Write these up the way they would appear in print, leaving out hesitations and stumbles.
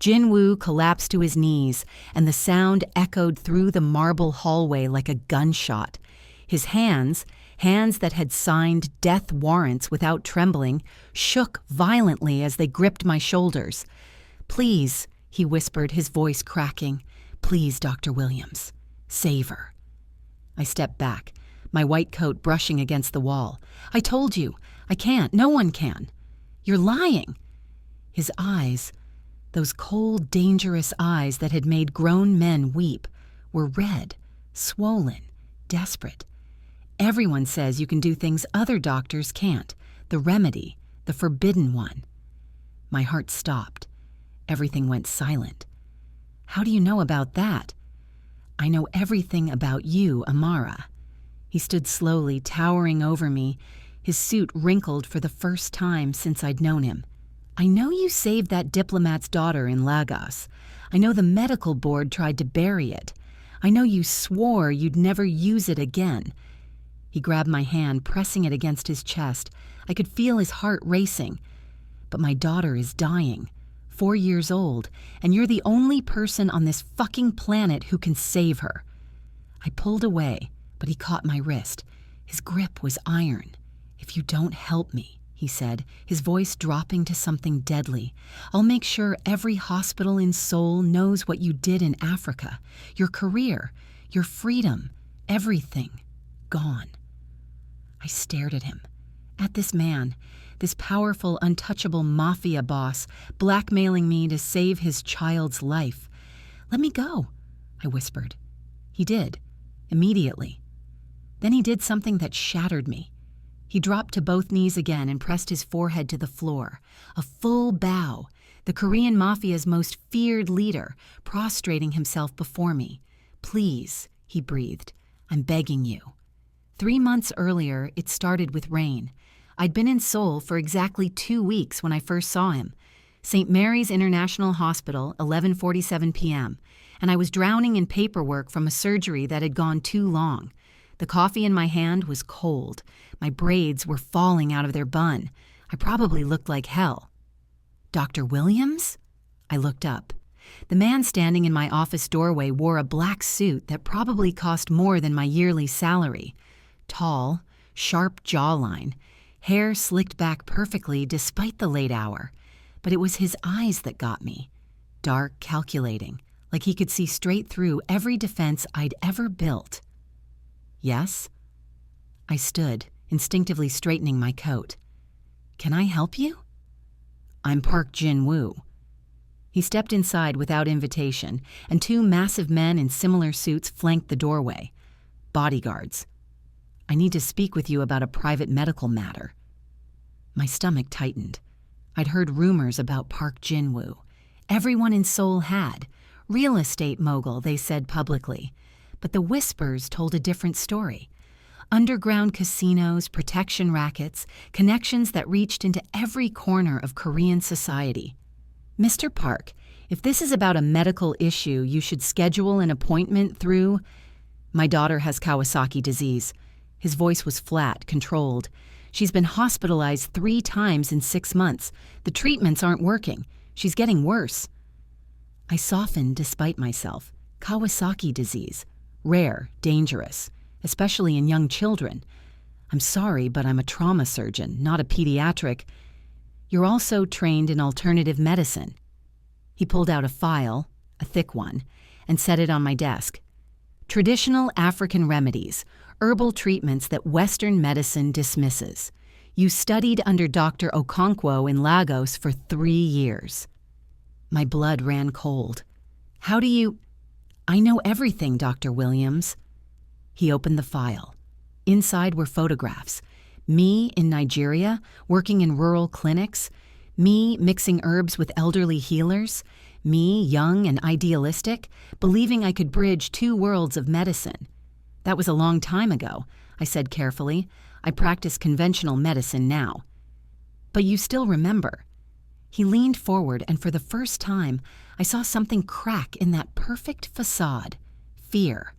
Jinwoo collapsed to his knees, and the sound echoed through the marble hallway like a gunshot. His hands that had signed death warrants without trembling, shook violently as they gripped my shoulders. "Please," he whispered, his voice cracking. "Please, Dr. Williams, save her." I stepped back, my white coat brushing against the wall. "I told you, I can't. No one can." "You're lying." His eyes, those cold, dangerous eyes that had made grown men weep, were red, swollen, desperate. "Everyone says you can do things other doctors can't. The remedy, the forbidden one." My heart stopped. Everything went silent. "How do you know about that?" "I know everything about you, Amara." He stood slowly, towering over me, his suit wrinkled for the first time since I'd known him. "I know you saved that diplomat's daughter in Lagos. I know the medical board tried to bury it. I know you swore you'd never use it again." He grabbed my hand, pressing it against his chest. I could feel his heart racing. "But my daughter is dying, 4 years old, and you're the only person on this fucking planet who can save her." I pulled away, but he caught my wrist. His grip was iron. "If you don't help me," he said, his voice dropping to something deadly, "I'll make sure every hospital in Seoul knows what you did in Africa. Your career, your freedom, everything, gone." I stared at him, at this man, this powerful, untouchable mafia boss, blackmailing me to save his child's life. "Let me go," I whispered. He did, immediately. Then he did something that shattered me. He dropped to both knees again and pressed his forehead to the floor. A full bow, the Korean Mafia's most feared leader, prostrating himself before me. "Please," he breathed, "I'm begging you." 3 months earlier, it started with rain. I'd been in Seoul for exactly 2 weeks when I first saw him. St. Mary's International Hospital, 11:47 p.m., and I was drowning in paperwork from a surgery that had gone too long. The coffee in my hand was cold. My braids were falling out of their bun. I probably looked like hell. "Dr. Williams?" I looked up. The man standing in my office doorway wore a black suit that probably cost more than my yearly salary. Tall, sharp jawline, hair slicked back perfectly despite the late hour. But it was his eyes that got me. Dark, calculating, like he could see straight through every defense I'd ever built. "Yes?" I stood, instinctively straightening my coat. "Can I help you?" "I'm Park Jin-woo." He stepped inside without invitation, and 2 massive men in similar suits flanked the doorway. Bodyguards. "I need to speak with you about a private medical matter." My stomach tightened. I'd heard rumors about Park Jin-woo. Everyone in Seoul had. Real estate mogul, they said publicly. But the whispers told a different story. Underground casinos, protection rackets, connections that reached into every corner of Korean society. "Mr. Park, if this is about a medical issue, you should schedule an appointment through—" "My daughter has Kawasaki disease." His voice was flat, controlled. "She's been hospitalized 3 times in 6 months. The treatments aren't working. She's getting worse." I softened despite myself. Kawasaki disease. Rare, dangerous, especially in young children. "I'm sorry, but I'm a trauma surgeon, not a pediatric." "You're also trained in alternative medicine." He pulled out a file, a thick one, and set it on my desk. "Traditional African remedies, herbal treatments that Western medicine dismisses. You studied under Dr. Okonkwo in Lagos for 3 years." My blood ran cold. "How do you—" "I know everything, Dr. Williams." He opened the file. Inside were photographs. Me in Nigeria, working in rural clinics. Me mixing herbs with elderly healers. Me, young and idealistic, believing I could bridge 2 worlds of medicine. "That was a long time ago," I said carefully. "I practice conventional medicine now." "But you still remember." He leaned forward, and for the first time, I saw something crack in that perfect facade. Fear.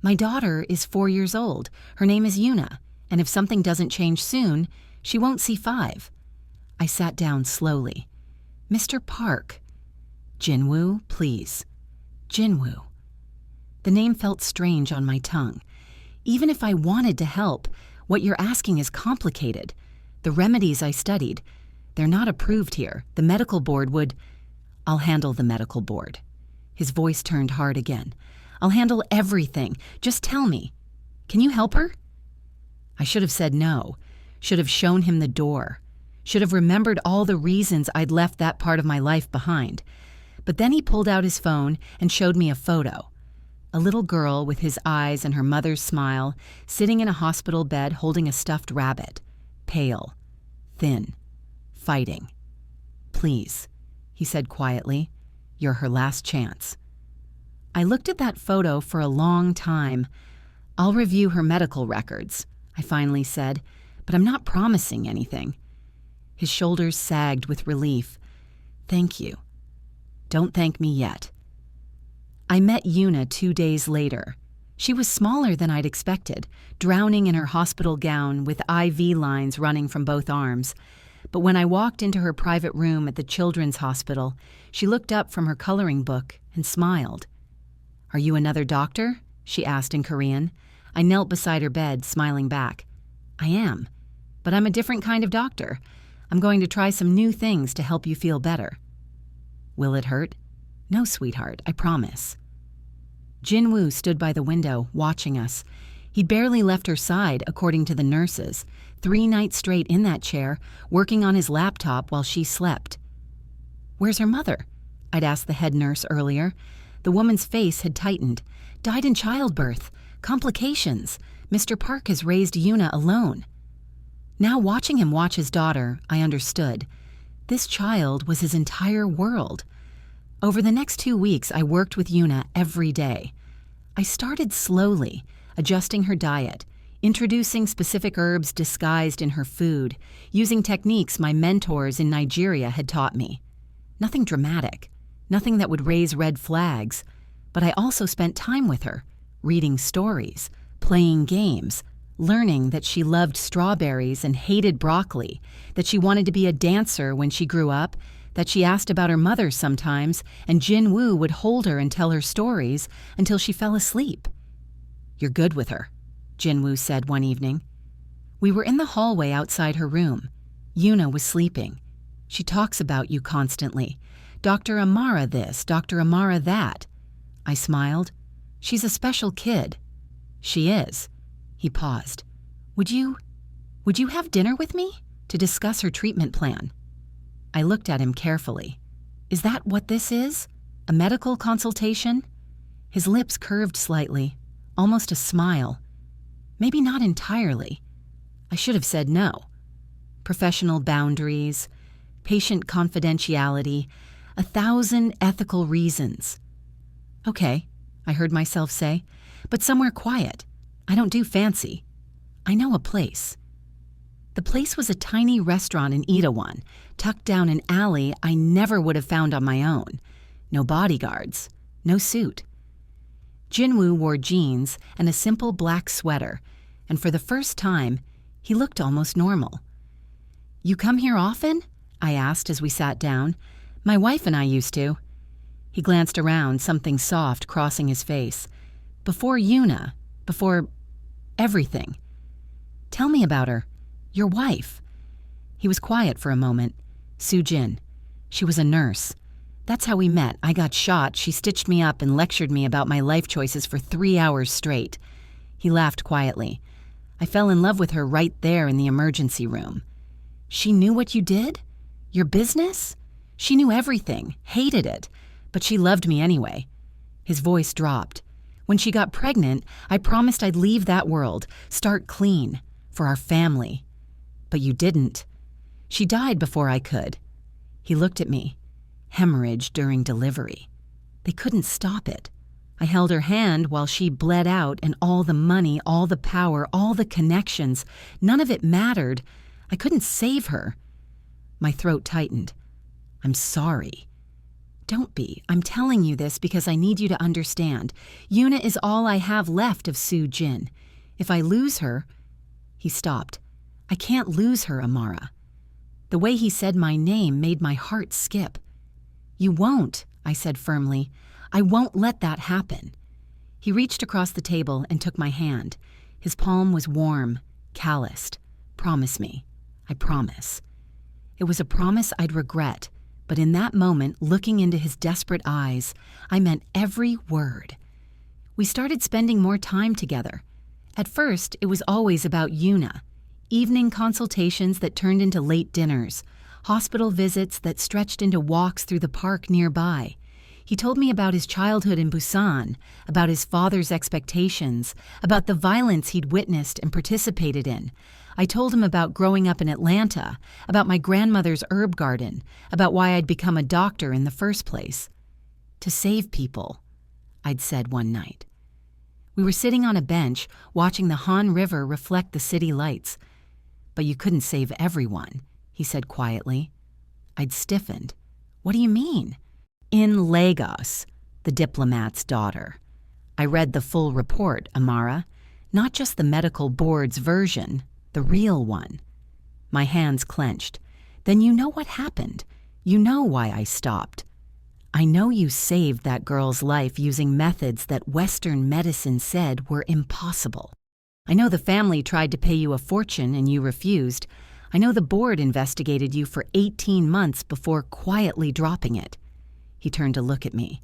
"My daughter is 4 years old. Her name is Yuna, and if something doesn't change soon, she won't see 5. I sat down slowly. "Mr. Park." Jinwoo, please. Jinwoo. The name felt strange on my tongue. Even if I wanted to help, what you're asking is complicated. The remedies I studied, they're not approved here. The medical board would... I'll handle the medical board. His voice turned hard again. I'll handle everything. Just tell me. Can you help her? I should have said no. Should have shown him the door. Should have remembered all the reasons I'd left that part of my life behind. But then he pulled out his phone and showed me a photo. A little girl with his eyes and her mother's smile, sitting in a hospital bed holding a stuffed rabbit. Pale. Thin. Fighting. Please, he said quietly. You're her last chance. I looked at that photo for a long time. I'll review her medical records, I finally said, but I'm not promising anything. His shoulders sagged with relief. Thank you. Don't thank me yet. I met Yuna 2 days later. She was smaller than I'd expected, drowning in her hospital gown with IV lines running from both arms. But when I walked into her private room at the children's hospital, she looked up from her coloring book and smiled. Are you another doctor? She asked in Korean. I knelt beside her bed, smiling back. I am, but I'm a different kind of doctor. I'm going to try some new things to help you feel better. Will it hurt? No, sweetheart, I promise. Jinwoo stood by the window, watching us. He'd barely left her side, according to the nurses, 3 nights straight in that chair, working on his laptop while she slept. Where's her mother? I'd asked the head nurse earlier. The woman's face had tightened. Died in childbirth. Complications. Mr. Park has raised Yuna alone. Now watching him watch his daughter, I understood. This child was his entire world. Over the next 2 weeks, I worked with Yuna every day. I started slowly, adjusting her diet, introducing specific herbs disguised in her food, using techniques my mentors in Nigeria had taught me. Nothing dramatic, nothing that would raise red flags, but I also spent time with her, reading stories, playing games, learning that she loved strawberries and hated broccoli, that she wanted to be a dancer when she grew up, that she asked about her mother sometimes, and Jinwoo would hold her and tell her stories until she fell asleep. You're good with her, Jinwoo said one evening. We were in the hallway outside her room. Yuna was sleeping. She talks about you constantly. Dr. Amara this, Dr. Amara that. I smiled. She's a special kid. She is. He paused. Would you have dinner with me to discuss her treatment plan? I looked at him carefully. Is that what this is? A medical consultation? His lips curved slightly, almost a smile. Maybe not entirely. I should have said no. Professional boundaries, patient confidentiality, 1,000 ethical reasons. Okay, I heard myself say, but somewhere quiet. I don't do fancy. I know a place. The place was a tiny restaurant in Itaewon, tucked down an alley I never would have found on my own. No bodyguards, no suit. Jinwoo wore jeans and a simple black sweater, and for the first time, he looked almost normal. You come here often? I asked as we sat down. My wife and I used to. He glanced around, something soft crossing his face. Before Yuna, before everything. Tell me about her. Your wife. He was quiet for a moment. Soo-jin. She was a nurse. That's how we met. I got shot. She stitched me up and lectured me about my life choices for 3 hours straight. He laughed quietly. I fell in love with her right there in the emergency room. She knew what you did? Your business? She knew everything, hated it, but she loved me anyway. His voice dropped. When she got pregnant, I promised I'd leave that world, start clean, for our family. But you didn't. She died before I could. He looked at me. Hemorrhage during delivery. They couldn't stop it. I held her hand while she bled out, and all the money, all the power, all the connections, none of it mattered. I couldn't save her. My throat tightened. I'm sorry. Don't be. I'm telling you this because I need you to understand. Yuna is all I have left of Soo-jin. If I lose her... He stopped. I can't lose her, Amara. The way he said my name made my heart skip. You won't, I said firmly. I won't let that happen. He reached across the table and took my hand. His palm was warm, calloused. Promise me. I promise. It was a promise I'd regret, but in that moment, looking into his desperate eyes, I meant every word. We started spending more time together. At first, it was always about Yuna. Evening consultations that turned into late dinners, hospital visits that stretched into walks through the park nearby. He told me about his childhood in Busan, about his father's expectations, about the violence he'd witnessed and participated in. I told him about growing up in Atlanta, about my grandmother's herb garden, about why I'd become a doctor in the first place. To save people, I'd said one night. We were sitting on a bench, watching the Han River reflect the city lights. But you couldn't save everyone, he said quietly. I'd stiffened. What do you mean? In Lagos, the diplomat's daughter. I read the full report, Amara. Not just the medical board's version, the real one. My hands clenched. Then you know what happened. You know why I stopped. I know you saved that girl's life using methods that Western medicine said were impossible. I know the family tried to pay you a fortune and you refused. I know the board investigated you for 18 months before quietly dropping it. He turned to look at me.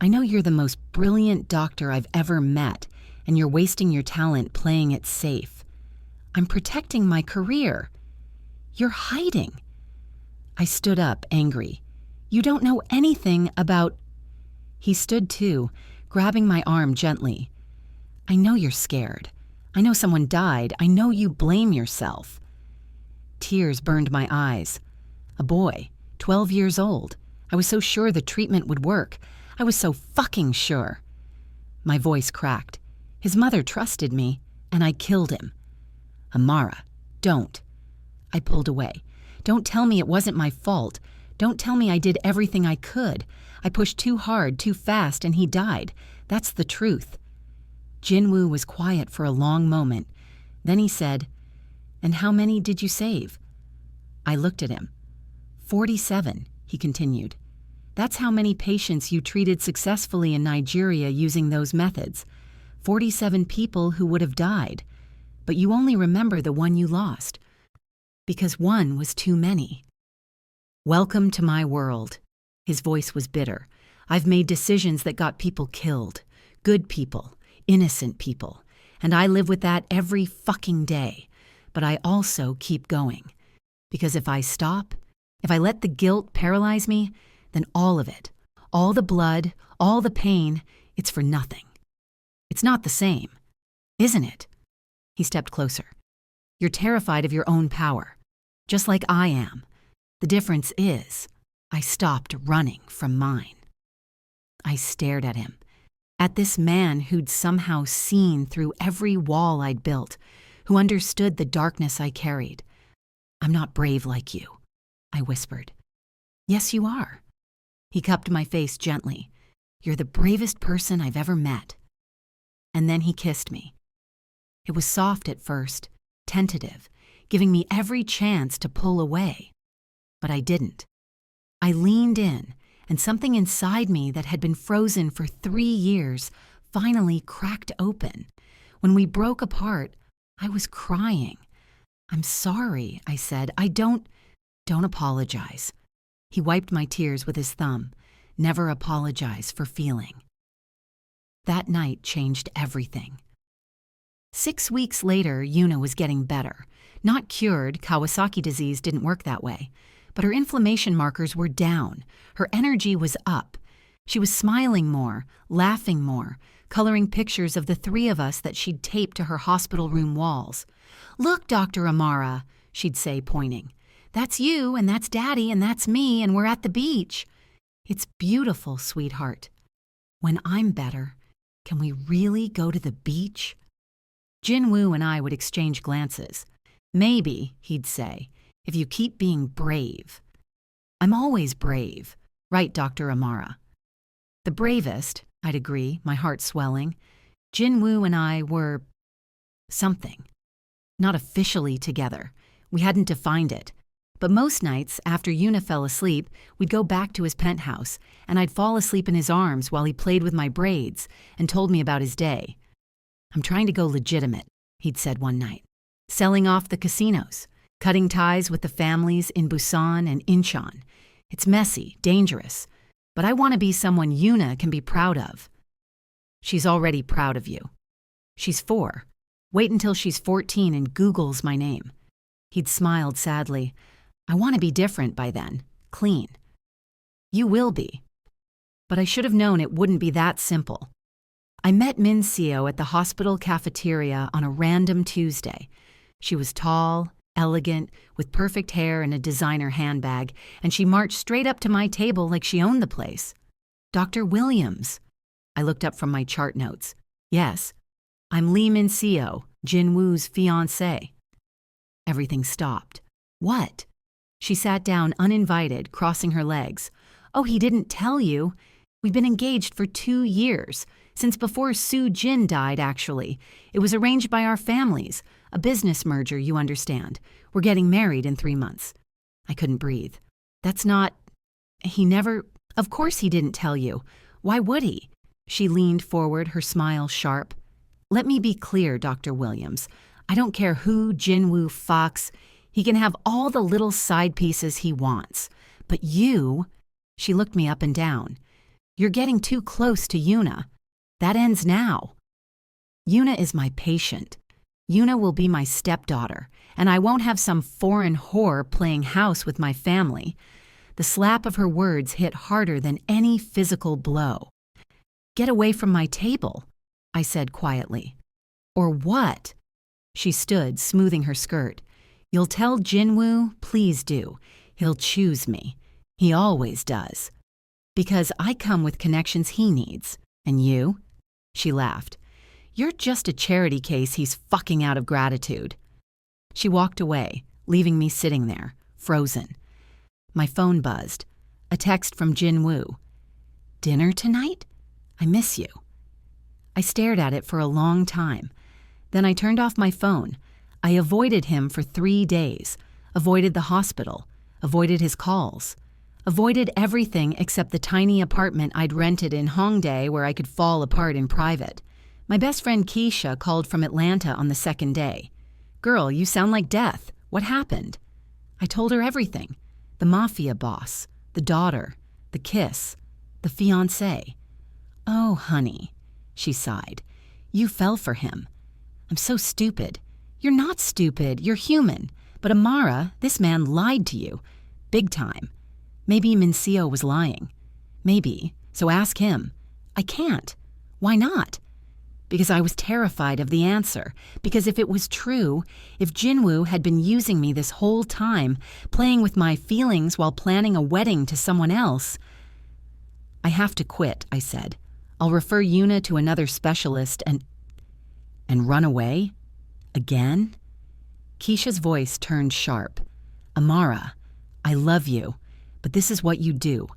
I know you're the most brilliant doctor I've ever met, and you're wasting your talent playing it safe. I'm protecting my career. You're hiding. I stood up, angry. You don't know anything about... He stood too, grabbing my arm gently. I know you're scared. I know someone died. I know you blame yourself. Tears burned my eyes. A boy, 12 years old. I was so sure the treatment would work. I was so fucking sure. My voice cracked. His mother trusted me, and I killed him. Amara, don't. I pulled away. Don't tell me it wasn't my fault. Don't tell me I did everything I could. I pushed too hard, too fast, and he died. That's the truth. Jinwoo was quiet for a long moment. Then he said, And how many did you save? I looked at him. 47, he continued. That's how many patients you treated successfully in Nigeria using those methods. 47 people who would have died. But you only remember the one you lost. Because one was too many. Welcome to my world. His voice was bitter. I've made decisions that got people killed. Good people. Innocent people. And I live with that every fucking day. But I also keep going. Because if I stop, if I let the guilt paralyze me, then all of it, all the blood, all the pain, it's for nothing. It's not the same, isn't it? He stepped closer. You're terrified of your own power, just like I am. The difference is, I stopped running from mine. I stared at him, at this man who'd somehow seen through every wall I'd built, who understood the darkness I carried. I'm not brave like you, I whispered. Yes, you are. He cupped my face gently. You're the bravest person I've ever met. And then he kissed me. It was soft at first, tentative, giving me every chance to pull away. But I didn't. I leaned in, and something inside me that had been frozen for 3 years finally cracked open. When we broke apart, I was crying. I'm sorry, I said. Don't apologize. He wiped my tears with his thumb. Never apologize for feeling. That night changed everything. 6 weeks later, Yuna was getting better. Not cured, Kawasaki disease didn't work that way. But her inflammation markers were down. Her energy was up. She was smiling more, laughing more, coloring pictures of the 3 of us that she'd taped to her hospital room walls. Look, Dr. Amara, she'd say, pointing. That's you, and that's Daddy, and that's me, and we're at the beach. It's beautiful, sweetheart. When I'm better, can we really go to the beach? Jinwoo and I would exchange glances. Maybe, he'd say, if you keep being brave. I'm always brave, right, Dr. Amara? The bravest, I'd agree, my heart swelling. Jinwoo and I were something. Not officially together. We hadn't defined it. But most nights, after Yuna fell asleep, we'd go back to his penthouse, and I'd fall asleep in his arms while he played with my braids and told me about his day. "I'm trying to go legitimate," he'd said one night. "Selling off the casinos, cutting ties with the families in Busan and Incheon. It's messy, dangerous, but I want to be someone Yuna can be proud of." "She's already proud of you." "She's 4. Wait until she's 14 and Googles my name." He'd smiled sadly. "I want to be different by then, clean." "You will be." But I should have known it wouldn't be that simple. I met Min Seo at the hospital cafeteria on a random Tuesday. She was tall, elegant, with perfect hair and a designer handbag, and she marched straight up to my table like she owned the place. "Dr. Williams." I looked up from my chart notes. "Yes, I'm Lee Min Seo, Jin Woo's fiancé." Everything stopped. "What?" She sat down uninvited, crossing her legs. "Oh, he didn't tell you. We've been engaged for 2 years, since before Soo Jin died, actually. It was arranged by our families, a business merger, you understand. We're getting married in 3 months." I couldn't breathe. "That's not... He never... Of course he didn't tell you. Why would he?" She leaned forward, her smile sharp. "Let me be clear, Dr. Williams. I don't care who Jinwoo fucks. He can have all the little side pieces he wants. But you..." She looked me up and down. "You're getting too close to Yuna. That ends now." "Yuna is my patient. Yuna will be my stepdaughter, and I won't have some foreign whore playing house with my family." The slap of her words hit harder than any physical blow. "Get away from my table," I said quietly. "Or what?" She stood, smoothing her skirt. "You'll tell Jinwoo, please do. He'll choose me. He always does. Because I come with connections he needs. And you?" She laughed. "You're just a charity case he's fucking out of gratitude." She walked away, leaving me sitting there, frozen. My phone buzzed. A text from Jinwoo. "Dinner tonight? I miss you." I stared at it for a long time. Then I turned off my phone. I avoided him for 3 days. Avoided the hospital. Avoided his calls. Avoided everything except the tiny apartment I'd rented in Hongdae where I could fall apart in private. My best friend Keisha called from Atlanta on the 2nd day. "Girl, you sound like death. What happened?" I told her everything. The Mafia boss, the daughter, the kiss, the fiancé. "Oh, honey," she sighed. "You fell for him. I'm so stupid." "You're not stupid. You're human. But Amara, this man lied to you. Big time. Maybe Min Seo was lying. Maybe. So ask him." "I can't." "Why not?" "Because I was terrified of the answer. Because if it was true, if Jinwoo had been using me this whole time, playing with my feelings while planning a wedding to someone else..." "I have to quit," I said. "I'll refer Yuna to another specialist and run away? Again?" Keisha's voice turned sharp. "Amara, I love you, but this is what you do.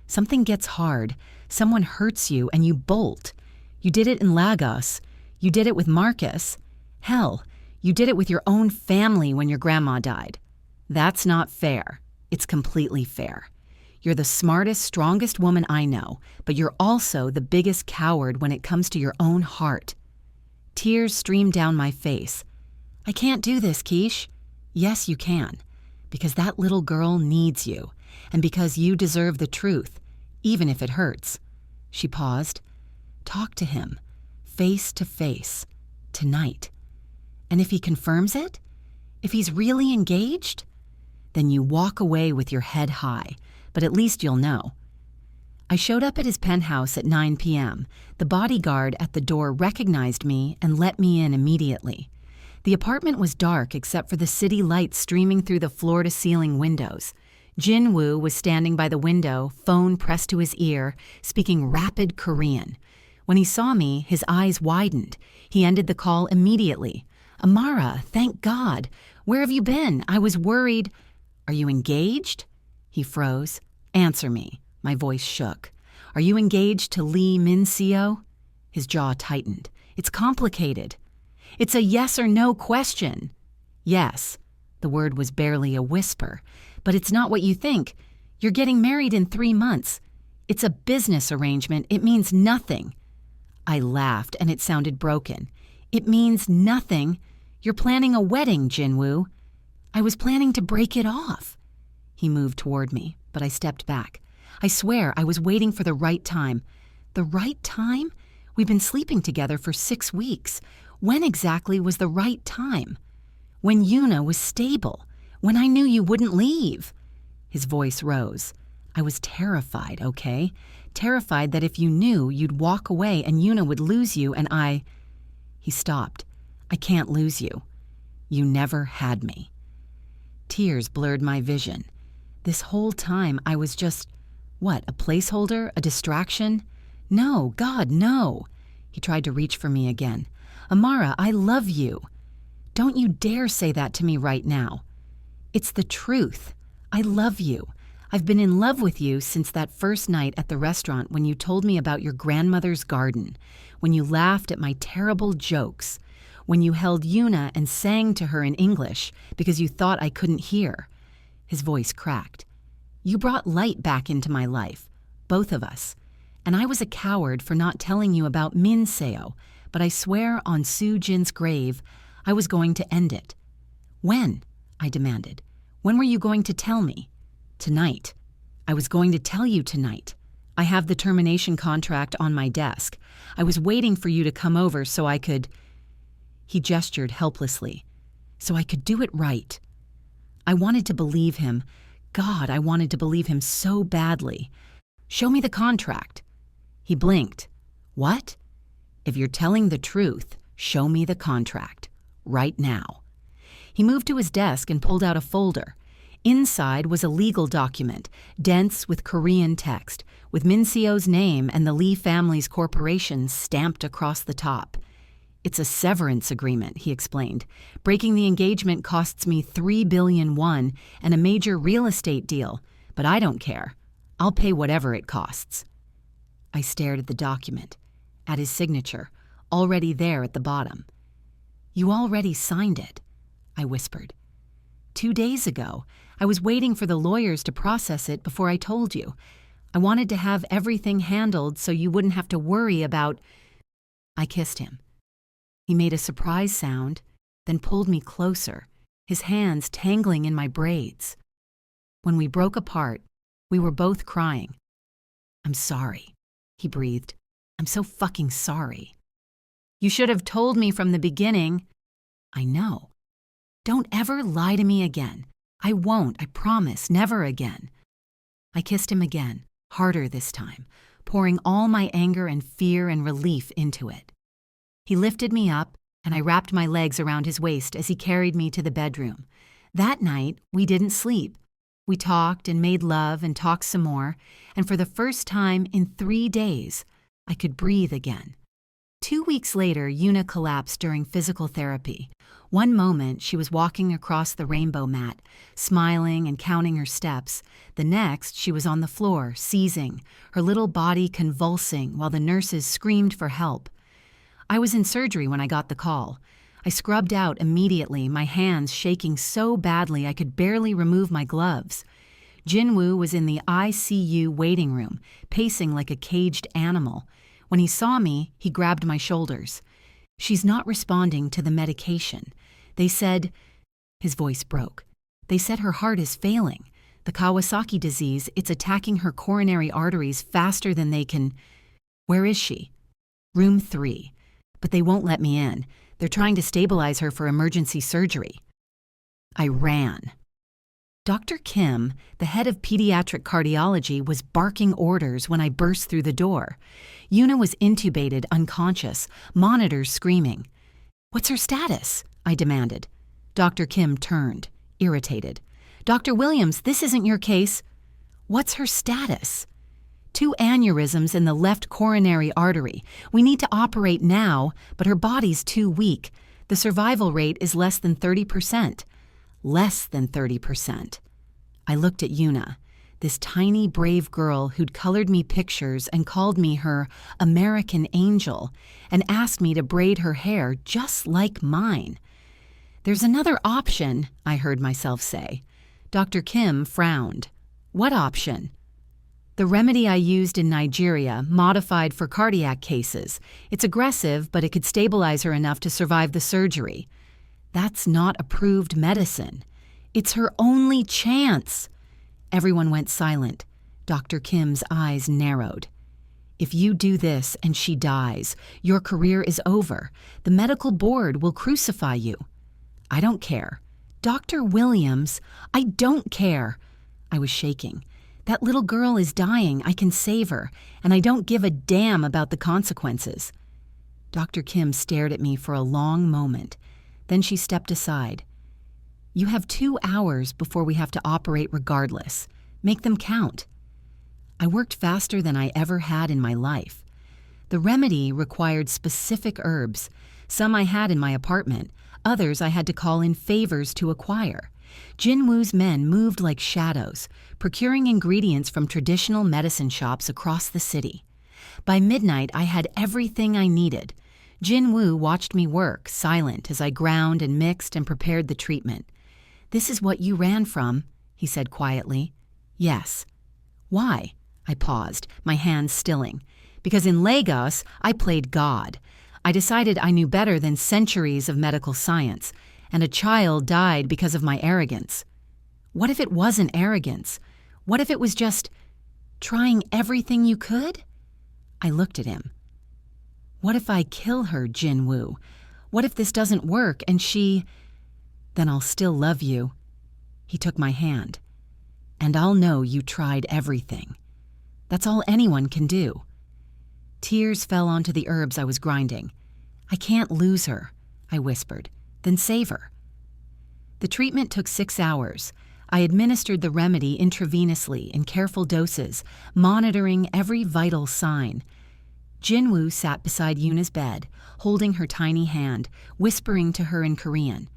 Something gets hard, someone hurts you, and you bolt. You did it in Lagos. You did it with Marcus. Hell, you did it with your own family when your grandma died. That's not fair. It's completely fair. You're the smartest, strongest woman I know, but you're also the biggest coward when it comes to your own heart." Tears streamed down my face. "I can't do this, Keish." "Yes, you can. Because that little girl needs you, and because you deserve the truth, even if it hurts." She paused. "Talk to him, face to face, tonight. And if he confirms it, if he's really engaged, then you walk away with your head high, but at least you'll know." I showed up at his penthouse at 9 p.m. The bodyguard at the door recognized me and let me in immediately. The apartment was dark except for the city lights streaming through the floor-to-ceiling windows. Jinwoo was standing by the window, phone pressed to his ear, speaking rapid Korean. When he saw me, his eyes widened. He ended the call immediately. "Amara, thank God. Where have you been? I was worried." "Are you engaged?" He froze. "Answer me." My voice shook. "Are you engaged to Lee Min Seo?" His jaw tightened. "It's complicated." "It's a yes or no question." "Yes." The word was barely a whisper, But it's not what you think. You're getting married in 3 months. It's a business arrangement. It means nothing." I laughed, and it sounded broken. "It means nothing? You're planning a wedding, Jinwoo." "I was planning to break it off." He moved toward me, but I stepped back. "I swear I was waiting for the right time." "The right time? We've been sleeping together for 6 weeks. When exactly was the right time?" "When Yuna was stable. When I knew you wouldn't leave." His voice rose. "I was terrified, okay? Terrified that if you knew, you'd walk away and Yuna would lose you and I—" He stopped. "I can't lose you. You never had me." Tears blurred my vision. This whole time I was just, what, a placeholder, a distraction? "No, God, no." He tried to reach for me again. "Amara, I love you." "Don't you dare say that to me right now." "It's the truth. I love you. I've been in love with you since that first night at the restaurant when you told me about your grandmother's garden, when you laughed at my terrible jokes, when you held Yuna and sang to her in English because you thought I couldn't hear." His voice cracked. "You brought light back into my life, both of us. And I was a coward for not telling you about Min Seo, but I swear on Soo Jin's grave, I was going to end it." "When?" I demanded. "When were you going to tell me?" "Tonight. I was going to tell you tonight. I have the termination contract on my desk. I was waiting for you to come over so I could—" He gestured helplessly. "So I could do it right." I wanted to believe him. God, I wanted to believe him so badly. "Show me the contract." He blinked. "What?" "If you're telling the truth, show me the contract. Right now." He moved to his desk and pulled out a folder. Inside was a legal document, dense with Korean text, with Min Seo's name and the Lee family's corporation stamped across the top. "It's a severance agreement," he explained. "Breaking the engagement costs me 3 billion won and a major real estate deal, but I don't care. I'll pay whatever it costs." I stared at the document, at his signature, already there at the bottom. "You already signed it," I whispered. 2 days ago, I was waiting for the lawyers to process it before I told you. I wanted to have everything handled so you wouldn't have to worry about—" I kissed him. He made a surprise sound, then pulled me closer, his hands tangling in my braids. When we broke apart, we were both crying. "I'm sorry," he breathed. "I'm so fucking sorry." "You should have told me from the beginning." "I know. Don't ever lie to me again. I won't, I promise, never again." I kissed him again, harder this time, pouring all my anger and fear and relief into it. He lifted me up, and I wrapped my legs around his waist as he carried me to the bedroom. That night, we didn't sleep. We talked and made love and talked some more, and for the first time in 3 days, I could breathe again. 2 weeks later, Yuna collapsed during physical therapy. One moment, she was walking across the rainbow mat, smiling and counting her steps. The next, she was on the floor, seizing, her little body convulsing while the nurses screamed for help. I was in surgery when I got the call. I scrubbed out immediately, my hands shaking so badly I could barely remove my gloves. Jinwoo was in the ICU waiting room, pacing like a caged animal. When he saw me, he grabbed my shoulders. "She's not responding to the medication. They said—" His voice broke. "They said her heart is failing. The Kawasaki disease, it's attacking her coronary arteries faster than they can—" "Where is she?" "Room 3. But they won't let me in. They're trying to stabilize her for emergency surgery." I ran. Dr. Kim, the head of pediatric cardiology, was barking orders when I burst through the door. Yuna was intubated, unconscious, monitors screaming. "What's her status?" I demanded. Dr. Kim turned, irritated. "Dr. Williams, this isn't your case." "What's her status?" "2 aneurysms in the left coronary artery. We need to operate now, but her body's too weak. The survival rate is less than 30%. Less than 30%. I looked at Yuna, this tiny, brave girl who'd colored me pictures and called me her American angel and asked me to braid her hair just like mine. "There's another option," I heard myself say. Dr. Kim frowned. What option? The remedy I used in Nigeria, modified for cardiac cases. It's aggressive, but it could stabilize her enough to survive the surgery. That's not approved medicine. It's her only chance. Everyone went silent. Dr. Kim's eyes narrowed. If you do this and she dies, your career is over. The medical board will crucify you. I don't care. Dr. Williams, I don't care. I was shaking. That little girl is dying. I can save her, and I don't give a damn about the consequences. Dr. Kim stared at me for a long moment. Then she stepped aside. You have 2 hours before we have to operate regardless. Make them count. I worked faster than I ever had in my life. The remedy required specific herbs. Some I had in my apartment. Others I had to call in favors to acquire. Jinwoo's men moved like shadows, procuring ingredients from traditional medicine shops across the city. By midnight, I had everything I needed. Jinwoo watched me work, silent, as I ground and mixed and prepared the treatment. This is what you ran from, he said quietly. Yes. Why? I paused, my hands stilling. Because in Lagos, I played God. I decided I knew better than centuries of medical science, and a child died because of my arrogance. What if it wasn't arrogance? What if it was just trying everything you could? I looked at him. What if I kill her, Jinwoo? What if this doesn't work and she... Then I'll still love you. He took my hand. And I'll know you tried everything. That's all anyone can do. Tears fell onto the herbs I was grinding. I can't lose her, I whispered. Then save her. The treatment took 6 hours. I administered the remedy intravenously in careful doses, monitoring every vital sign. Jinwoo sat beside Yuna's bed, holding her tiny hand, whispering to her in Korean.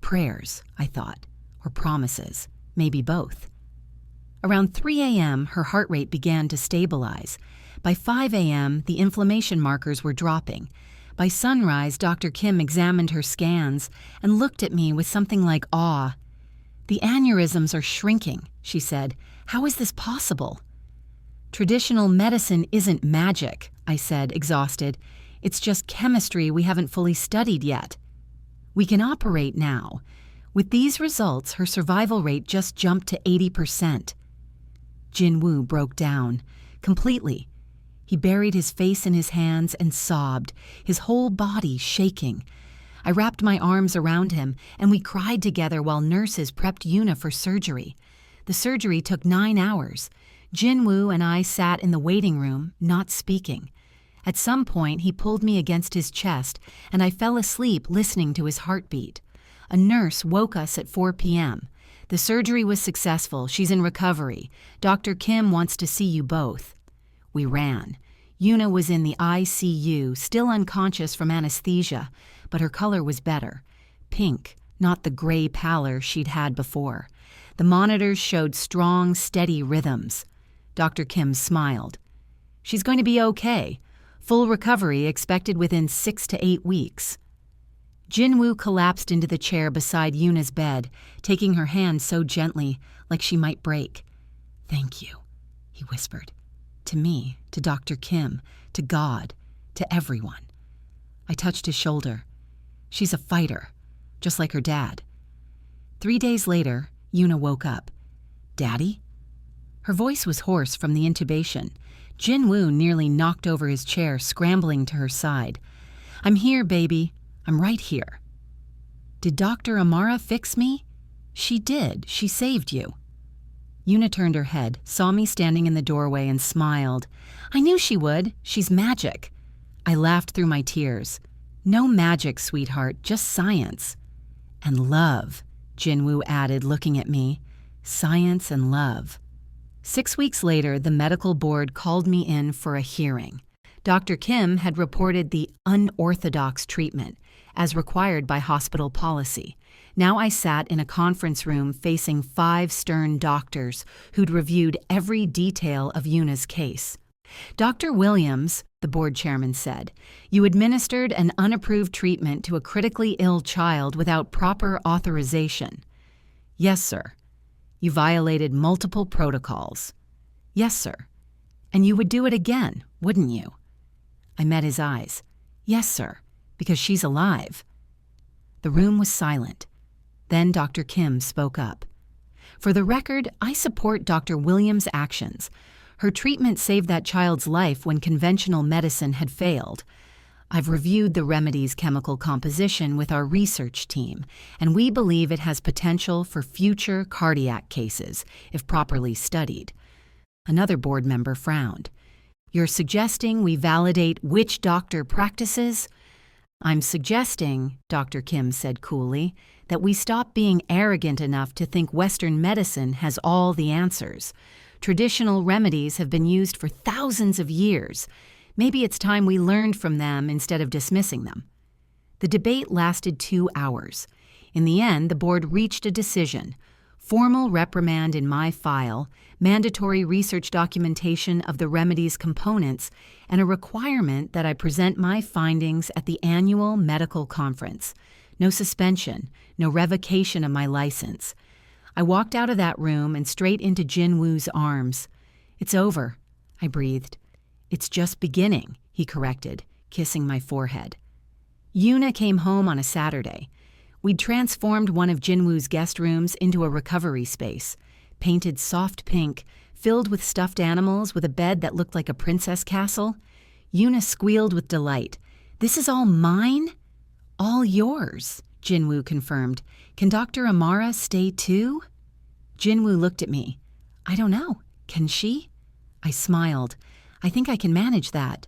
Prayers, I thought, or promises, maybe both. Around 3 a.m., her heart rate began to stabilize. By 5 a.m., the inflammation markers were dropping. By sunrise, Dr. Kim examined her scans and looked at me with something like awe. The aneurysms are shrinking, she said. How is this possible? Traditional medicine isn't magic, I said, exhausted. It's just chemistry we haven't fully studied yet. We can operate now. With these results, her survival rate just jumped to 80%. Jinwoo broke down, completely. He buried his face in his hands and sobbed, his whole body shaking. I wrapped my arms around him, and we cried together while nurses prepped Yuna for surgery. The surgery took 9 hours. Jinwoo and I sat in the waiting room, not speaking. At some point, he pulled me against his chest, and I fell asleep listening to his heartbeat. A nurse woke us at 4 p.m. The surgery was successful. She's in recovery. Dr. Kim wants to see you both. We ran. Yuna was in the ICU, still unconscious from anesthesia, but her color was better. Pink, not the gray pallor she'd had before. The monitors showed strong, steady rhythms. Dr. Kim smiled. She's going to be okay. Full recovery expected within 6 to 8 weeks. Jinwoo collapsed into the chair beside Yuna's bed, taking her hand so gently, like she might break. Thank you, he whispered. To me, to Dr. Kim, to God, to everyone. I touched his shoulder. She's a fighter, just like her dad. 3 days later, Yuna woke up. Daddy? Her voice was hoarse from the intubation. Jinwoo nearly knocked over his chair, scrambling to her side. I'm here, baby. I'm right here. Did Dr. Amara fix me? She did. She saved you. Yuna turned her head, saw me standing in the doorway, and smiled. I knew she would. She's magic. I laughed through my tears. No magic, sweetheart, just science. And love, Jinwoo added, looking at me. Science and love. 6 weeks later, the medical board called me in for a hearing. Dr. Kim had reported the unorthodox treatment, as required by hospital policy. Now I sat in a conference room facing 5 stern doctors who'd reviewed every detail of Yuna's case. Dr. Williams, the board chairman said, you administered an unapproved treatment to a critically ill child without proper authorization. Yes, sir. You violated multiple protocols." "Yes, sir." "And you would do it again, wouldn't you?" I met his eyes. "Yes, sir, because she's alive." The room was silent. Then Dr. Kim spoke up. "For the record, I support Dr. Williams' actions. Her treatment saved that child's life when conventional medicine had failed. I've reviewed the remedy's chemical composition with our research team, and we believe it has potential for future cardiac cases if properly studied." Another board member frowned. "You're suggesting we validate which doctor practices?" "I'm suggesting," Dr. Kim said coolly, "that we stop being arrogant enough to think Western medicine has all the answers. Traditional remedies have been used for thousands of years. Maybe it's time we learned from them instead of dismissing them." The debate lasted 2 hours. In the end, the board reached a decision: formal reprimand in my file, mandatory research documentation of the remedy's components, and a requirement that I present my findings at the annual medical conference. No suspension, no revocation of my license. I walked out of that room and straight into Jin-Woo's arms. "It's over," I breathed. "It's just beginning," he corrected, kissing my forehead. Yuna came home on a Saturday. We'd transformed one of Jin-Woo's guest rooms into a recovery space, painted soft pink, filled with stuffed animals with a bed that looked like a princess castle. Yuna squealed with delight. "This is all mine?" "All yours," Jin-Woo confirmed. "Can Dr. Amara stay too?" Jin-Woo looked at me. "I don't know. Can she?" I smiled. "I think I can manage that."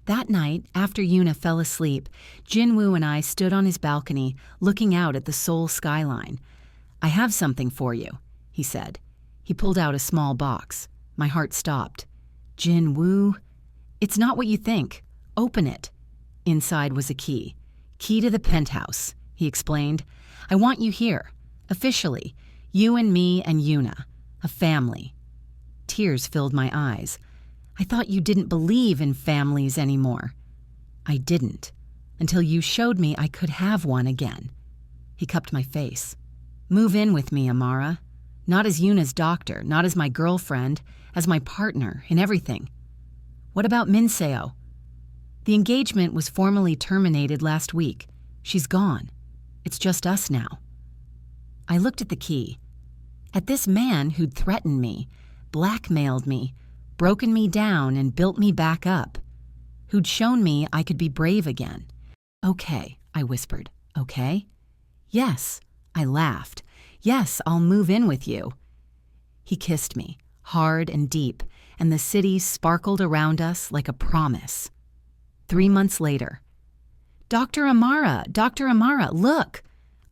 That night, after Yuna fell asleep, Jin-Woo and I stood on his balcony, looking out at the Seoul skyline. "I have something for you," he said. He pulled out a small box. My heart stopped. "Jin-Woo?" "It's not what you think. Open it." Inside was a key. "Key to the penthouse," he explained. "I want you here. Officially. You and me and Yuna. A family." Tears filled my eyes. "I thought you didn't believe in families anymore." "I didn't, until you showed me I could have one again." He cupped my face. "Move in with me, Amara. Not as Yuna's doctor, not as my girlfriend, as my partner in everything." "What about Minseo?" "The engagement was formally terminated last week. She's gone. It's just us now." I looked at the key. At this man who'd threatened me, blackmailed me, broken me down and built me back up, who'd shown me I could be brave again. "Okay," I whispered. "Okay?" "Yes," I laughed. "Yes, I'll move in with you." He kissed me, hard and deep, and the city sparkled around us like a promise. 3 months later. Dr. Amara, look!"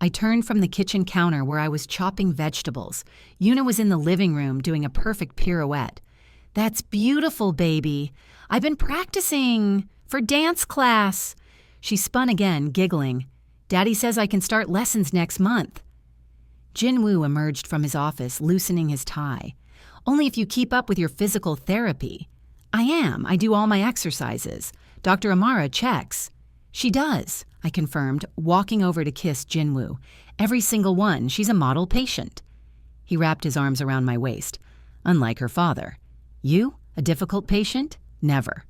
I turned from the kitchen counter where I was chopping vegetables. Yuna was in the living room doing a perfect pirouette. "That's beautiful, baby. I've been practicing for dance class." She spun again, giggling. "Daddy says I can start lessons next month." Jin-Woo emerged from his office, loosening his tie. "Only if you keep up with your physical therapy." "I am. I do all my exercises. Dr. Amara checks." "She does," I confirmed, walking over to kiss Jin-Woo. "Every single one. She's a model patient." He wrapped his arms around my waist. "Unlike her father. You? A difficult patient? Never."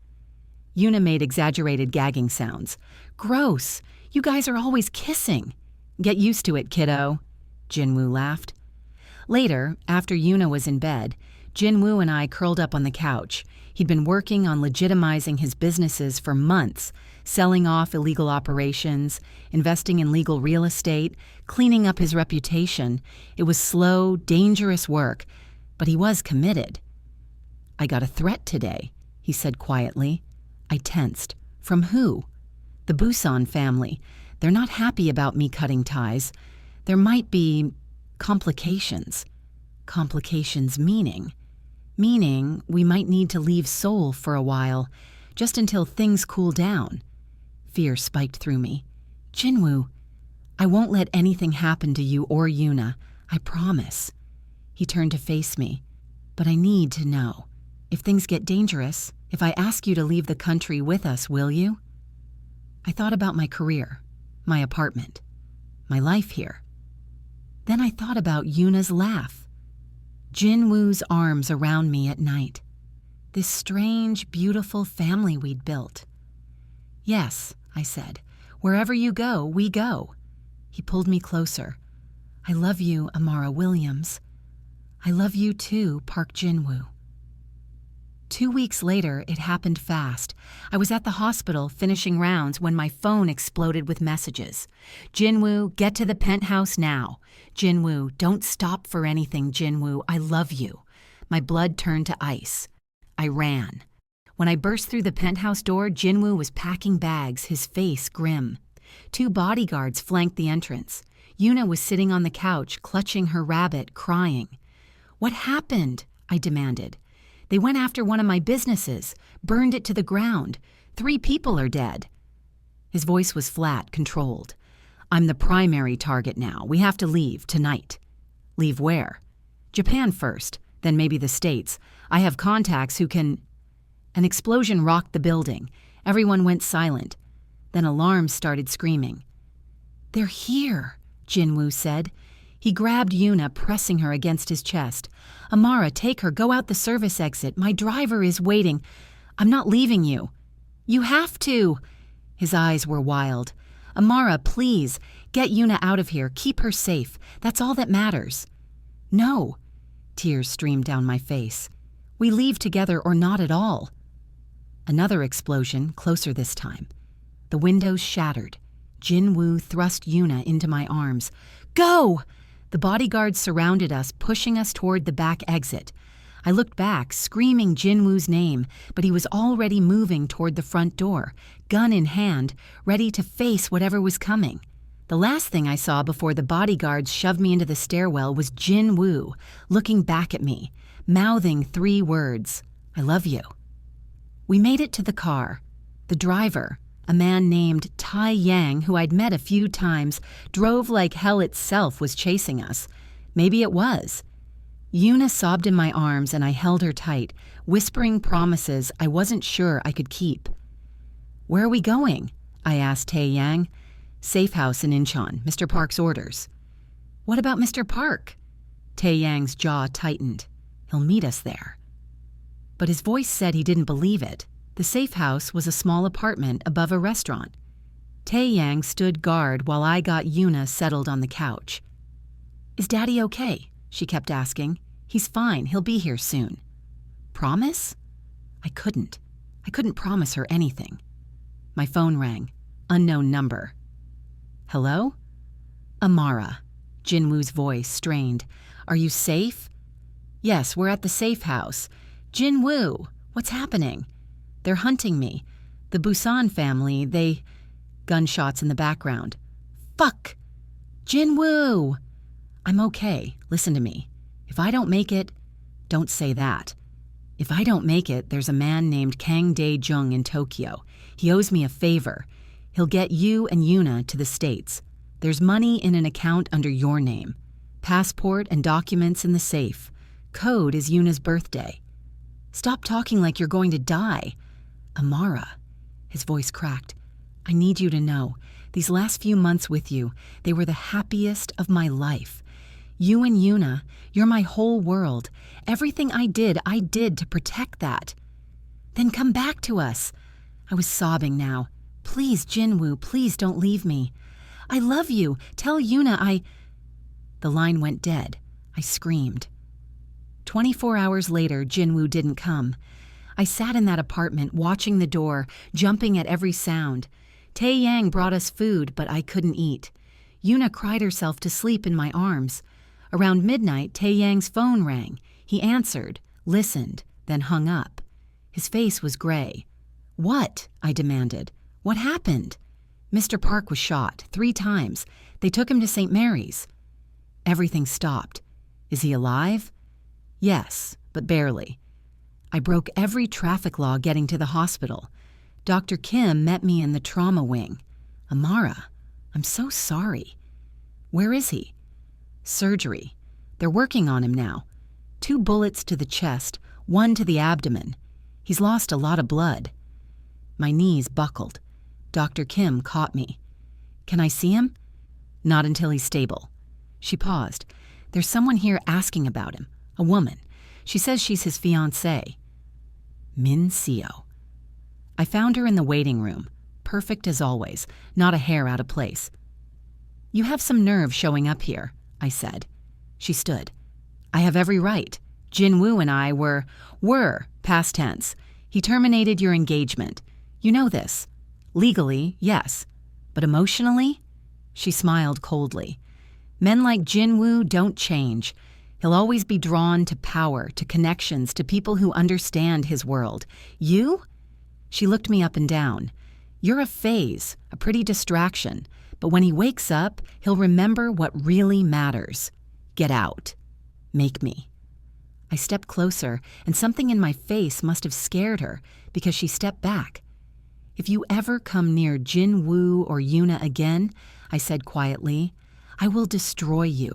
Yuna made exaggerated gagging sounds. "Gross. You guys are always kissing." "Get used to it, kiddo." Jin-Woo laughed. Later, after Yuna was in bed, Jin-Woo and I curled up on the couch. He'd been working on legitimizing his businesses for months, selling off illegal operations, investing in legal real estate, cleaning up his reputation. It was slow, dangerous work, but he was committed. "I got a threat today," he said quietly. I tensed. "From who?" "The Busan family. They're not happy about me cutting ties. There might be complications." "Complications meaning?" "Meaning we might need to leave Seoul for a while, just until things cool down." Fear spiked through me. "Jin-Woo, I won't let anything happen to you or Yuna. I promise." He turned to face me. "But I need to know. If things get dangerous, if I ask you to leave the country with us, will you?" I thought about my career, my apartment, my life here. Then I thought about Yuna's laugh, Jinwoo's arms around me at night. This strange, beautiful family we'd built. "Yes," I said. "Wherever you go, we go." He pulled me closer. "I love you, Amara Williams." "I love you too, Park Jinwoo." 2 weeks later, it happened fast. I was at the hospital finishing rounds when my phone exploded with messages. "Jinwoo, get to the penthouse now. Jinwoo, don't stop for anything, Jinwoo. I love you." My blood turned to ice. I ran. When I burst through the penthouse door, Jinwoo was packing bags, his face grim. 2 bodyguards flanked the entrance. Yuna was sitting on the couch, clutching her rabbit, crying. "What happened?" I demanded. "They went after one of my businesses, burned it to the ground. 3 people are dead." His voice was flat, controlled. "I'm the primary target now. We have to leave, tonight." "Leave where?" "Japan first, then maybe the States. I have contacts who can—" An explosion rocked the building. Everyone went silent. Then alarms started screaming. "They're here," Jinwoo said. He grabbed Yuna, pressing her against his chest. "Amara, take her. Go out the service exit. My driver is waiting. I'm not leaving you." "You have to." His eyes were wild. "Amara, please, get Yuna out of here. Keep her safe. That's all that matters." "No." Tears streamed down my face. "We leave together or not at all." Another explosion, closer this time. The windows shattered. Jinwoo thrust Yuna into my arms. "Go!" The bodyguards surrounded us, pushing us toward the back exit. I looked back, screaming Jinwoo's name, but he was already moving toward the front door, gun in hand, ready to face whatever was coming. The last thing I saw before the bodyguards shoved me into the stairwell was Jinwoo, looking back at me, mouthing 3 words, "I love you." We made it to the car. The driver, a man named Tai Yang, who I'd met a few times, drove like hell itself was chasing us. Maybe it was. Yuna sobbed in my arms and I held her tight, whispering promises I wasn't sure I could keep. "Where are we going?" I asked Tai Yang. "Safe house in Incheon, Mr. Park's orders." "What about Mr. Park?" Tai Yang's jaw tightened. "He'll meet us there." But his voice said he didn't believe it. The safe house was a small apartment above a restaurant. Tai Yang stood guard while I got Yuna settled on the couch. "Is Daddy okay?" she kept asking. "He's fine. He'll be here soon." "Promise?" I couldn't promise her anything. My phone rang. Unknown number. "Hello?" "Amara." Jinwoo's voice strained. "Are you safe?" "Yes, we're at the safe house." "Jinwoo, what's happening?" "They're hunting me. The Busan family, they—" Gunshots in the background. "Fuck! Jinwoo!" "I'm okay. Listen to me. If I don't make it—" "Don't say that. If I don't make it, there's a man named Kang Dae-jung in Tokyo. He owes me a favor. He'll get you and Yuna to the States. There's money in an account under your name. Passport and documents in the safe. Code is Yuna's birthday." "Stop talking like you're going to die." "Amara." His voice cracked. "I need you to know, these last few months with you, they were the happiest of my life. You and Yuna, you're my whole world. Everything I did to protect that." "Then come back to us." I was sobbing now. "Please, Jinwoo, please don't leave me." "I love you. Tell Yuna I—" The line went dead. I screamed. 24 hours later, Jinwoo didn't come. I sat in that apartment, watching the door, jumping at every sound. Tai Yang brought us food, but I couldn't eat. Yuna cried herself to sleep in my arms. Around midnight, Tai Yang's phone rang. He answered, listened, then hung up. His face was gray. "What?" I demanded. "What happened?" "Mr. Park was shot 3 times. They took him to St. Mary's." Everything stopped. "Is he alive?" "Yes, but barely." I broke every traffic law getting to the hospital. Dr. Kim met me in the trauma wing. "Amara, I'm so sorry." "Where is he?" "Surgery. They're working on him now. 2 bullets to the chest, 1 to the abdomen. He's lost a lot of blood." My knees buckled. Dr. Kim caught me. "Can I see him?" "Not until he's stable." She paused. "There's someone here asking about him. A woman. She says she's his fiancée. Min Seo. I found her in the waiting room, perfect as always, not a hair out of place. You have some nerve showing up here, I said. She stood. I have every right. Jin-woo and I were, past tense. He terminated your engagement. You know this. Legally, yes. But emotionally? She smiled coldly. Men like Jin-woo don't change. He'll always be drawn to power, to connections, to people who understand his world. You? She looked me up and down. You're a phase, a pretty distraction. But when he wakes up, he'll remember what really matters. Get out. Make me. I stepped closer, and something in my face must have scared her because she stepped back. If you ever come near Jin-woo or Yuna again, I said quietly, I will destroy you.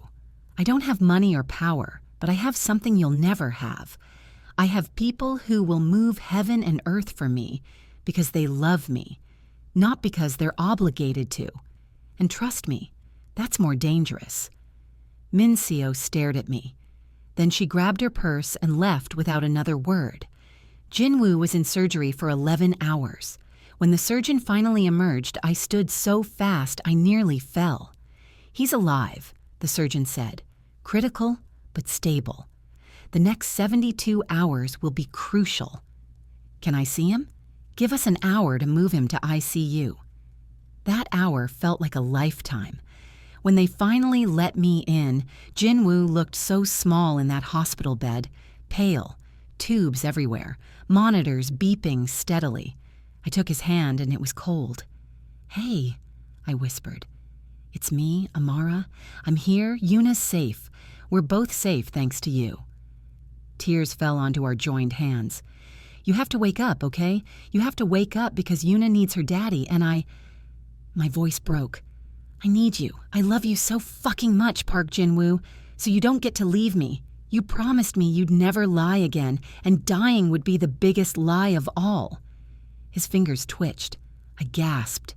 I don't have money or power, but I have something you'll never have. I have people who will move heaven and earth for me because they love me, not because they're obligated to. And trust me, that's more dangerous. Min Seo stared at me. Then she grabbed her purse and left without another word. Jin-woo was in surgery for 11 hours. When the surgeon finally emerged, I stood so fast I nearly fell. He's alive, the surgeon said. Critical, but stable. The next 72 hours will be crucial. Can I see him? Give us an hour to move him to ICU. That hour felt like a lifetime. When they finally let me in, Jin-woo looked so small in that hospital bed, pale, tubes everywhere, monitors beeping steadily. I took his hand and it was cold. Hey, I whispered. It's me, Amara. I'm here. Yuna's safe. We're both safe thanks to you. Tears fell onto our joined hands. You have to wake up, okay? You have to wake up because Yuna needs her daddy and My voice broke. I need you. I love you so fucking much, Park Jin-woo, so you don't get to leave me. You promised me you'd never lie again, and dying would be the biggest lie of all. His fingers twitched. I gasped.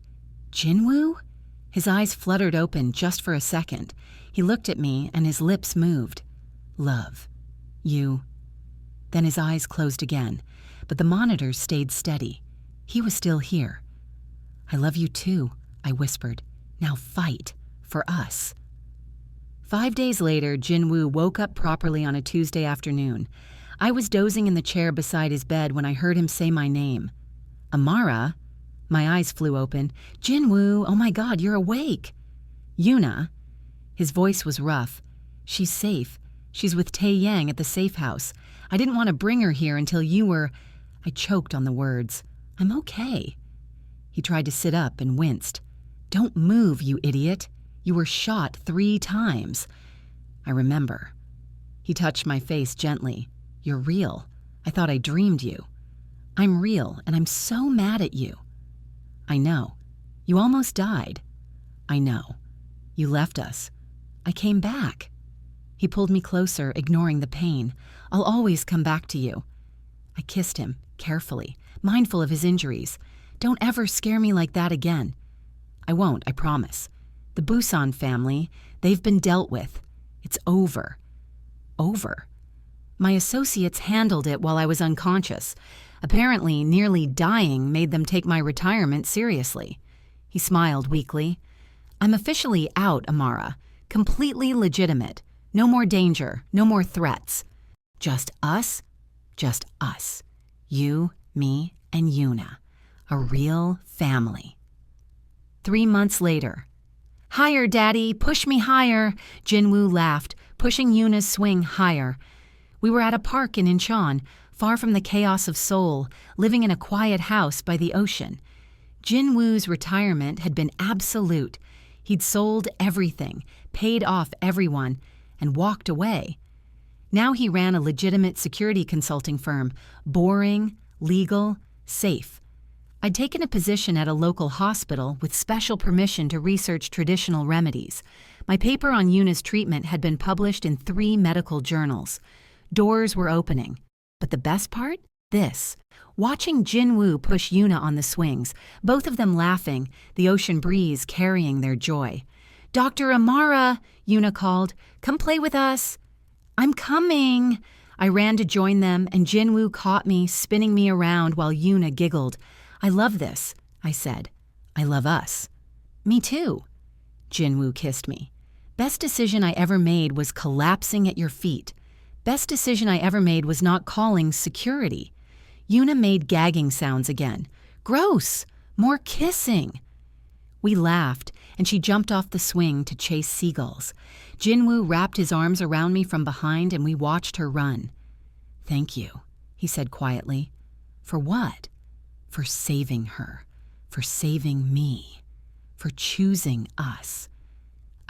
Jin-woo? His eyes fluttered open just for a second. He looked at me and his lips moved. Love. You. Then his eyes closed again, but the monitors stayed steady. He was still here. I love you too, I whispered. Now fight. For us. 5 days later, Jin-woo woke up properly on a Tuesday afternoon. I was dozing in the chair beside his bed when I heard him say my name. Amara? My eyes flew open. Jin-woo, oh my God, you're awake. Yuna? His voice was rough. She's safe. She's with Tae-yang at the safe house. I didn't want to bring her here until you were... I choked on the words. I'm okay. He tried to sit up and winced. Don't move, you idiot. You were shot 3 times. I remember. He touched my face gently. You're real. I thought I dreamed you. I'm real, and I'm so mad at you. I know. You almost died. I know. You left us. I came back. He pulled me closer, ignoring the pain. I'll always come back to you. I kissed him, carefully, mindful of his injuries. Don't ever scare me like that again. I won't, I promise. The Busan family, they've been dealt with. It's over. Over. My associates handled it while I was unconscious. Apparently, nearly dying made them take my retirement seriously. He smiled weakly. I'm officially out, Amara. Completely legitimate. No more danger, no more threats. Just us. Just us. You, me, and Yuna. A real family. 3 months later. Higher, Daddy, push me higher, Jin-woo laughed, pushing Yuna's swing higher. We were at a park in Incheon, far from the chaos of Seoul, living in a quiet house by the ocean. Jin-woo's retirement had been absolute. He'd sold everything, paid off everyone, and walked away. Now he ran a legitimate security consulting firm, boring, legal, safe. I'd taken a position at a local hospital with special permission to research traditional remedies. My paper on Yuna's treatment had been published in 3 medical journals. Doors were opening. But the best part? This. Watching Jin-woo push Yuna on the swings, both of them laughing, the ocean breeze carrying their joy. Dr. Amara, Yuna called. Come play with us. I'm coming! I ran to join them, and Jinwoo caught me, spinning me around while Yuna giggled. I love this, I said. I love us. Me too. Jinwoo kissed me. Best decision I ever made was collapsing at your feet. Best decision I ever made was not calling security. Yuna made gagging sounds again. Gross! More kissing! We laughed, and she jumped off the swing to chase seagulls. Jinwoo wrapped his arms around me from behind, and we watched her run. Thank you, he said quietly. For what? For saving her. For saving me. For choosing us.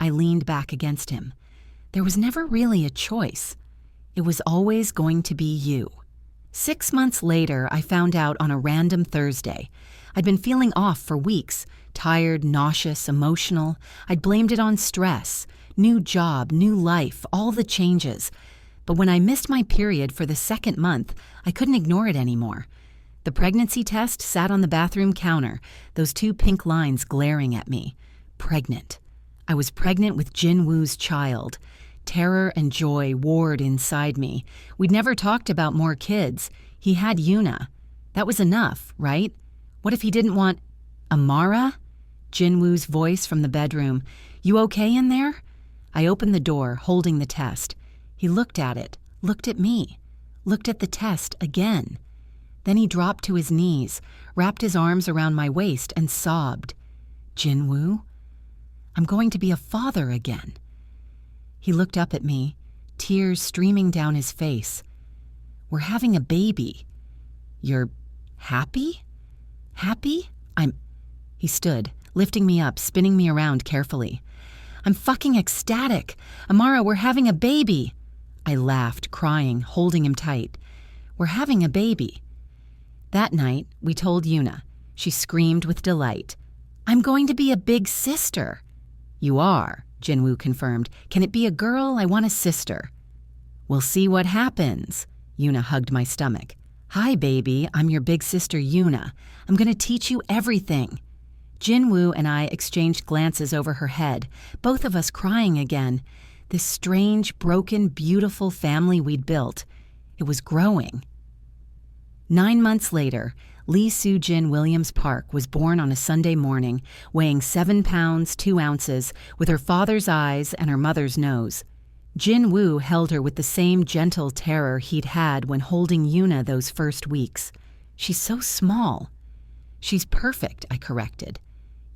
I leaned back against him. There was never really a choice. It was always going to be you. 6 months later, I found out on a random Thursday. I'd been feeling off for weeks, tired, nauseous, emotional. I'd blamed it on stress. New job, new life, all the changes. But when I missed my period for the 2nd month, I couldn't ignore it anymore. The pregnancy test sat on the bathroom counter, those 2 pink lines glaring at me. Pregnant. I was pregnant with Jinwoo's child. Terror and joy warred inside me. We'd never talked about more kids. He had Yuna. That was enough, right? What if he didn't want... Amara? Jinwoo's voice from the bedroom. You okay in there? I opened the door, holding the test. He looked at it, looked at me, looked at the test again. Then he dropped to his knees, wrapped his arms around my waist, and sobbed. Jinwoo? I'm going to be a father again. He looked up at me, tears streaming down his face. We're having a baby. You're happy? Happy? He stood, lifting me up, spinning me around carefully. I'm fucking ecstatic. Amara, we're having a baby. I laughed, crying, holding him tight. We're having a baby. That night, we told Yuna. She screamed with delight. I'm going to be a big sister. You are, Jinwoo confirmed. Can it be a girl? I want a sister. We'll see what happens. Yuna hugged my stomach. Hi, baby. I'm your big sister, Yuna. I'm going to teach you everything. Jinwoo and I exchanged glances over her head, both of us crying again. This strange, broken, beautiful family we'd built. It was growing. 9 months later, Lee Soo-jin Williams Park was born on a Sunday morning, weighing 7 pounds, 2 ounces, with her father's eyes and her mother's nose. Jinwoo held her with the same gentle terror he'd had when holding Yuna those first weeks. She's so small. She's perfect, I corrected.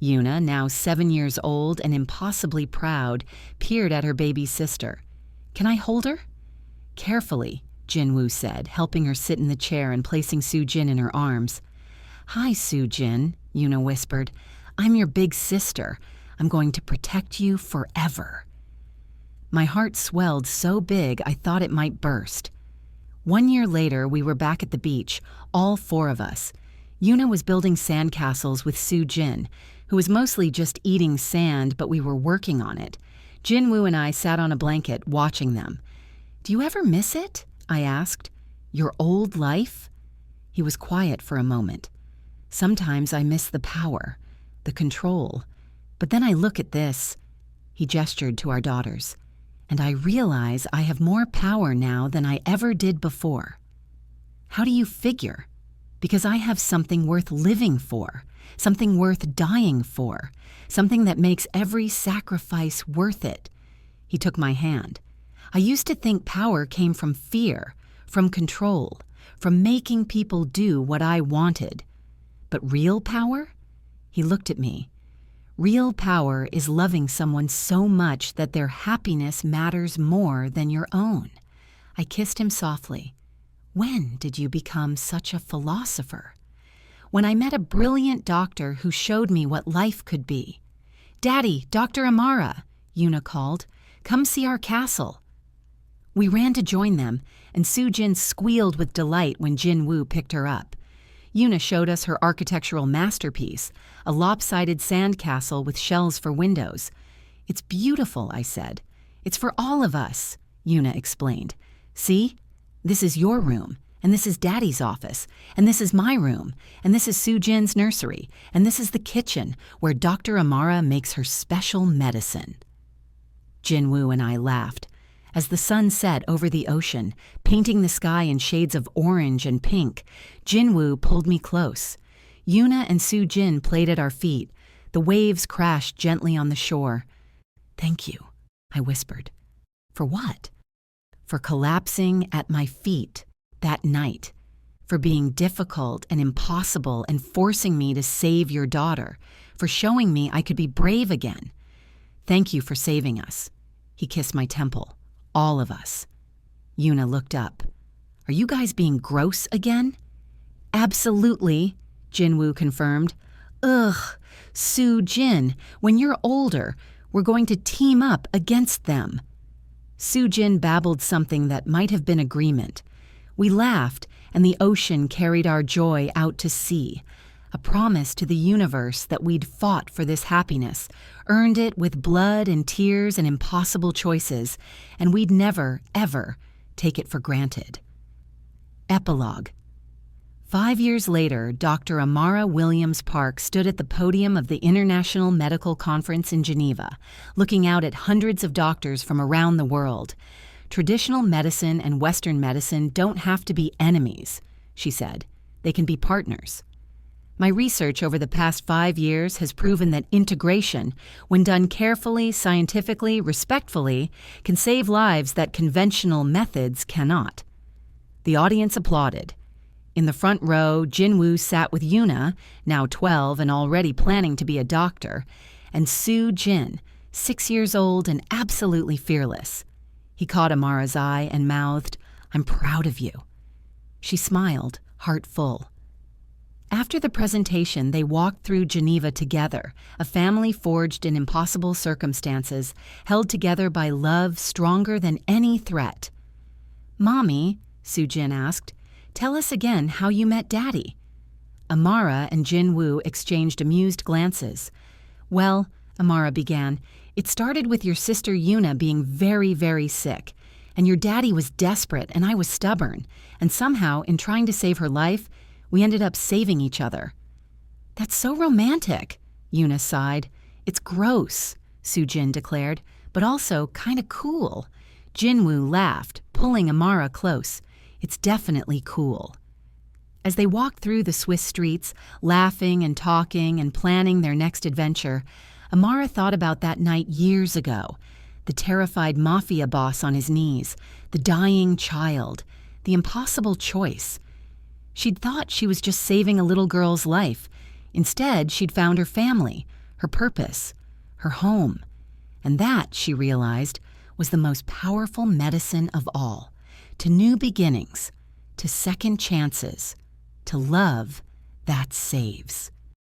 Yuna, now 7 years old and impossibly proud, peered at her baby sister. Can I hold her? Carefully, Jinwoo said, helping her sit in the chair and placing Soo-jin in her arms. Hi, Soo-jin, Yuna whispered. I'm your big sister. I'm going to protect you forever. My heart swelled so big I thought it might burst. 1 year later, we were back at the beach, all 4 of us. Yuna was building sandcastles with Soo-jin, who was mostly just eating sand, but we were working on it. Jinwoo and I sat on a blanket, watching them. Do you ever miss it? I asked. Your old life? He was quiet for a moment. Sometimes I miss the power, the control. But then I look at this. He gestured to our daughters. And I realize I have more power now than I ever did before. How do you figure? Because I have something worth living for, something worth dying for, something that makes every sacrifice worth it. He took my hand. I used to think power came from fear, from control, from making people do what I wanted. But real power? He looked at me. Real power is loving someone so much that their happiness matters more than your own. I kissed him softly. When did you become such a philosopher? When I met a brilliant doctor who showed me what life could be. Daddy, Dr. Amara, Yuna called. Come see our castle. We ran to join them, and Soo-jin squealed with delight when Jinwoo picked her up. Yuna showed us her architectural masterpiece, a lopsided sandcastle with shells for windows. It's beautiful, I said. It's for all of us, Yuna explained. See? This is your room, and this is Daddy's office, and this is my room, and this is Soo-jin's nursery, and this is the kitchen where Dr. Amara makes her special medicine. Jinwoo and I laughed. As the sun set over the ocean, painting the sky in shades of orange and pink, Jinwoo pulled me close. Yuna and Soo-jin played at our feet. The waves crashed gently on the shore. "Thank you," I whispered. "For what?" "For collapsing at my feet that night. For being difficult and impossible and forcing me to save your daughter. For showing me I could be brave again. Thank you for saving us." He kissed my temple. "All of us." Yuna looked up. "Are you guys being gross again?" "Absolutely," Jinwoo confirmed. "Ugh, Soo-jin, when you're older, we're going to team up against them." Soo-jin babbled something that might have been agreement. We laughed, and the ocean carried our joy out to sea, a promise to the universe that we'd fought for this happiness, earned it with blood and tears and impossible choices, and we'd never, ever take it for granted. Epilogue. 5 years later, Dr. Amara Williams Park stood at the podium of the International Medical Conference in Geneva, looking out at hundreds of doctors from around the world. "Traditional medicine and Western medicine don't have to be enemies," she said. "They can be partners." My research over the past 5 years has proven that integration, when done carefully, scientifically, respectfully, can save lives that conventional methods cannot. The audience applauded. In the front row, Jinwoo sat with Yuna, now 12 and already planning to be a doctor, and Soo-jin, 6 years old and absolutely fearless. He caught Amara's eye and mouthed, "I'm proud of you." She smiled, heart full. After the presentation, they walked through Geneva together, a family forged in impossible circumstances, held together by love stronger than any threat. "Mommy," Soo-jin asked, "tell us again how you met Daddy." Amara and Jinwoo exchanged amused glances. "Well," Amara began, "it started with your sister Yuna being very, very sick, and your daddy was desperate and I was stubborn, and somehow, in trying to save her life, we ended up saving each other." "That's so romantic," Yuna sighed. "It's gross," Soo-jin declared, "but also kinda cool." Jinwoo laughed, pulling Amara close. "It's definitely cool." As they walked through the Swiss streets, laughing and talking and planning their next adventure, Amara thought about that night years ago, the terrified Mafia boss on his knees, the dying child, the impossible choice. She'd thought she was just saving a little girl's life. Instead, she'd found her family, her purpose, her home. And that, she realized, was the most powerful medicine of all. To new beginnings, to second chances, to love that saves.